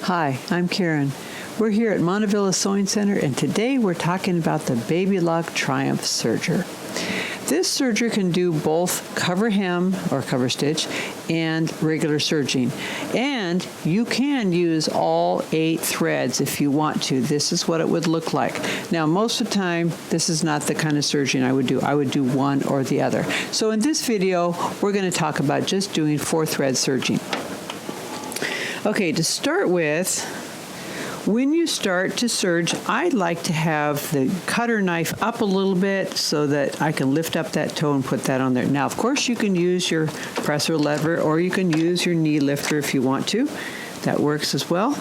Hi, I'm Karen. We're here at Montavilla Sewing Center, and today we're talking about the Baby Lock Triumph Serger. This serger can do both cover hem or cover stitch and regular serging. And you can use all 8 threads if you want to. This is what it would look like. Now, most of the time, this is not the kind of serging I would do. I would do one or the other. So in this video, we're going to talk about just doing 4-thread serging. Okay, to start with, when you start to serge, I'd like to have the cutter knife up a little bit so that I can lift up that toe and put that on there. Now, of course, you can use your presser lever or you can use your knee lifter if you want to. That works as well.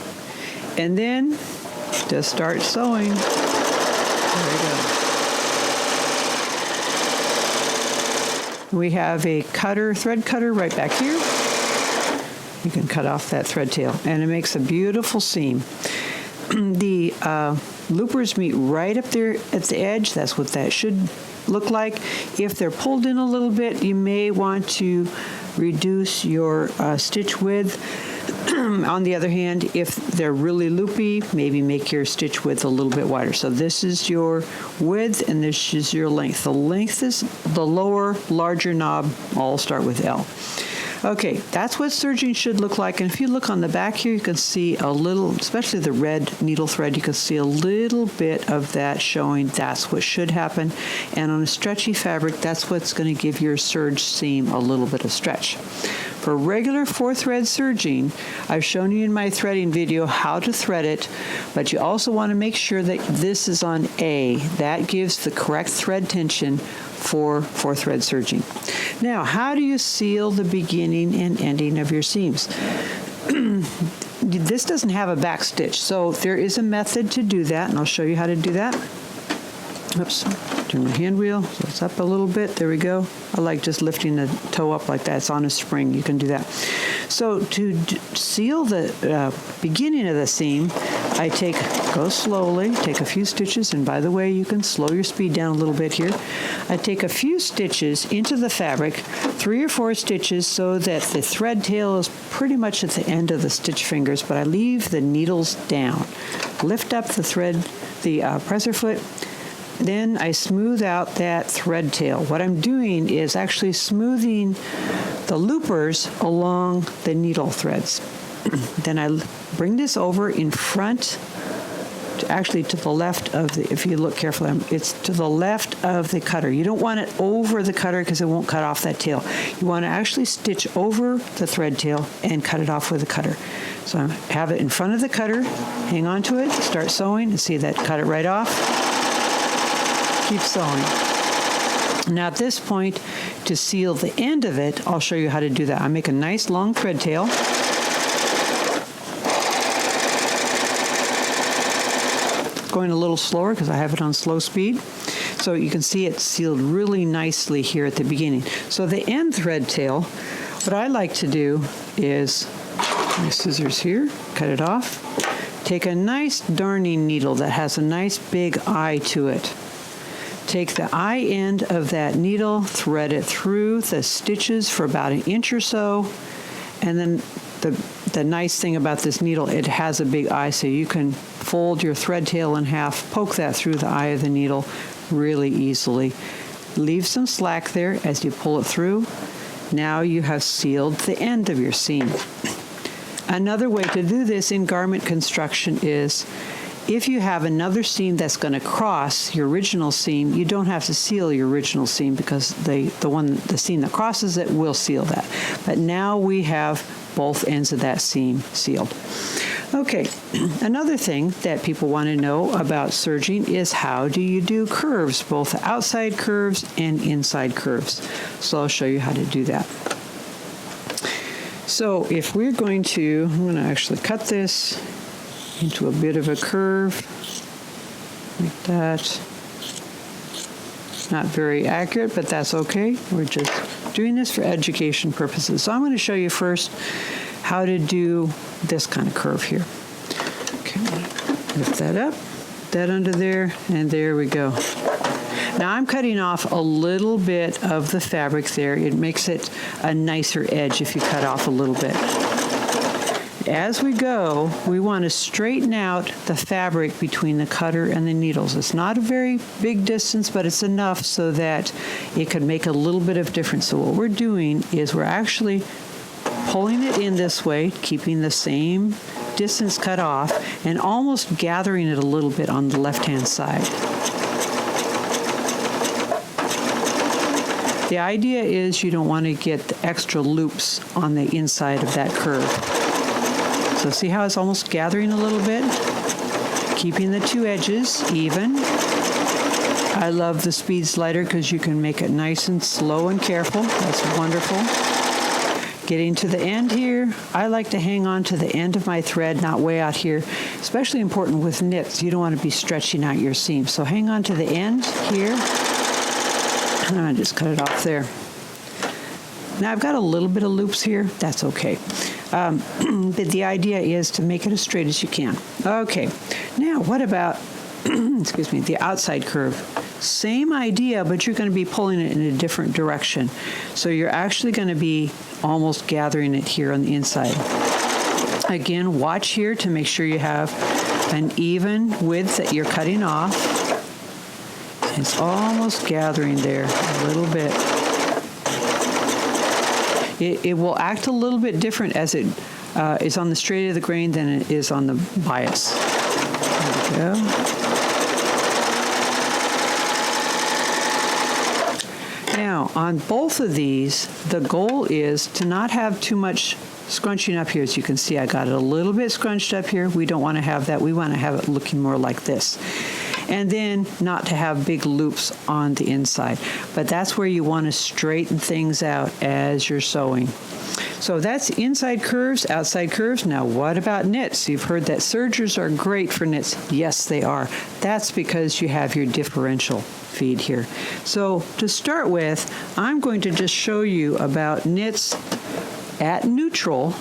And then just start sewing. There we go. We have a thread cutter right back here. You can cut off that thread tail, and it makes a beautiful seam. The loopers meet right up there at the edge. That's what that should look like. If they're pulled in a little bit, you may want to reduce your stitch width. On the other hand, if they're really loopy, maybe make your stitch width a little bit wider. So this is your width and this is your length. The length is the lower, larger knob. I'll start with L. Okay, that's what serging should look like. And if you look on the back here, you can see a little, especially the red needle thread, you can see a little bit of that showing. That's what should happen. And on a stretchy fabric, that's what's going to give your serge seam a little bit of stretch. For regular 4-thread serging, I've shown you in my threading video how to thread it, but you also want to make sure that this is on A. That gives the correct thread tension for 4-thread serging. Now, how do you seal the beginning and ending of your seams? This doesn't have a back stitch, so there is a method to do that, and I'll show you how to do that. Oops, turn my hand wheel so it's up a little bit. There we go. I like just lifting the toe up like that. It's on a spring. You can do that. So to seal the beginning of the seam, I go slowly, take a few stitches, and by the way, you can slow your speed down a little bit here. I take a few stitches into the fabric, 3 or 4 stitches, so that the thread tail is pretty much at the end of the stitch fingers, but I leave the needles down. Lift up the thread, the presser foot. Then I smooth out that thread tail. What I'm doing is actually smoothing the loopers along the needle threads. Then I bring this over in front, actually to the left of the, if you look carefully, it's to the left of the cutter. You don't want it over the cutter because it won't cut off that tail. You want to actually stitch over the thread tail and cut it off with a cutter. So I have it in front of the cutter, hang on to it, start sewing, and see that, cut it right off. Keep sewing. Now at this point, to seal the end of it, I'll show you how to do that. I make a nice long thread tail. Going a little slower because I have it on slow speed. So you can see it's sealed really nicely here at the beginning. So the end thread tail, what I like to do is, my scissors here, cut it off. Take a nice darning needle that has a nice big eye to it. Take the eye end of that needle, thread it through the stitches for about 1 inch or so, and then the nice thing about this needle, it has a big eye, so you can fold your thread tail in half, poke that through the eye of the needle really easily. Leave some slack there as you pull it through. Now you have sealed the end of your seam. Another way to do this in garment construction is, if you have another seam that's going to cross your original seam, you don't have to seal your original seam because the seam that crosses it will seal that. But now we have both ends of that seam sealed. Okay, another thing that people want to know about serging is how do you do curves, both outside curves and inside curves. So I'll show you how to do that. So if we're going to, I'm going to actually cut this into a bit of a curve, like that. Not very accurate, but that's okay. We're just doing this for education purposes. So I'm going to show you first how to do this kind of curve here. Okay, lift that up, that under there, and there we go. Now I'm cutting off a little bit of the fabric there. It makes it a nicer edge if you cut off a little bit. as we go, we want to straighten out the fabric between the cutter and the needles. It's not a very big distance, but it's enough so that it could make a little bit of difference. So what we're doing is we're actually pulling it in this way, keeping the same distance cut off, and almost gathering it a little bit on the left-hand side. The idea is you don't want to get the extra loops on the inside of that curve. So see how it's almost gathering a little bit? Keeping the two edges even. I love the speed slider because you can make it nice and slow and careful. That's wonderful. Getting to the end here, I like to hang on to the end of my thread, not way out here. Especially important with knits. You don't want to be stretching out your seam. So hang on to the end here. And I just cut it off there. Now I've got a little bit of loops here. That's okay. But the idea is to make it as straight as you can. Okay. Now what about, excuse me, the outside curve? Same idea, but you're going to be pulling it in a different direction. So you're actually going to be almost gathering it here on the inside. Again, watch here to make sure you have an even width that you're cutting off. It's almost gathering there a little bit. It will act a little bit different as it is on the straight of the grain than it is on the bias. There we go. Now, on both of these, the goal is to not have too much scrunching up here. As you can see, I got it a little bit scrunched up here. We don't want to have that. We want to have it looking more like this. And then not to have big loops on the inside. But that's where you want to straighten things out as you're sewing. So that's inside curves, outside curves. Now what about knits? You've heard that sergers are great for knits. Yes, they are. That's because you have your differential feed here. So to start with, I'm going to just show you about knits at neutral.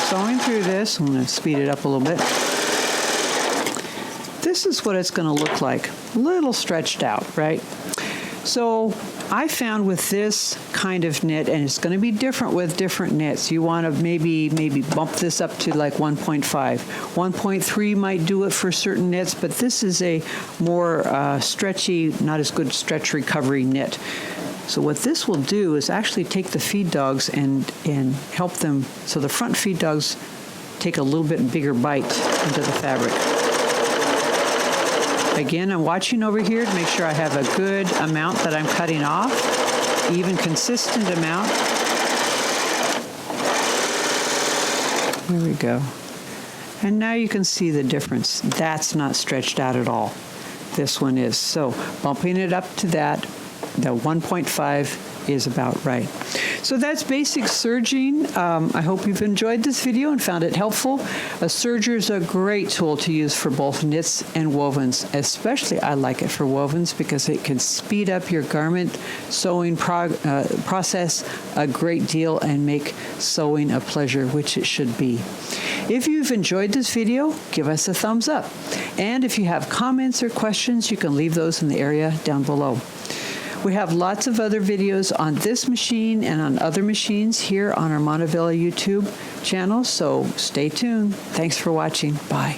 Sewing through this, I'm going to speed it up a little bit. This is what it's going to look like, a little stretched out, right? So I found with this kind of knit, and it's going to be different with different knits, you want to maybe bump this up to like 1.5. 1.3 might do it for certain knits, but this is a more stretchy, not as good stretch recovery knit. So what this will do is actually take the feed dogs and help them, so the front feed dogs take a little bit bigger bite into the fabric. Again, I'm watching over here to make sure I have a good amount that I'm cutting off, even consistent amount. There we go. And now you can see the difference. That's not stretched out at all. This one is. So bumping it up to that, the 1.5 is about right. So that's basic serging. I hope you've enjoyed this video and found it helpful. A serger is a great tool to use for both knits and wovens. Especially I like it for wovens because it can speed up your garment sewing process a great deal and make sewing a pleasure, which it should be. If you've enjoyed this video, give us a thumbs up. And if you have comments or questions, you can leave those in the area down below. We have lots of other videos on this machine and on other machines here on our Montavilla YouTube channel, so stay tuned. Thanks for watching. Bye.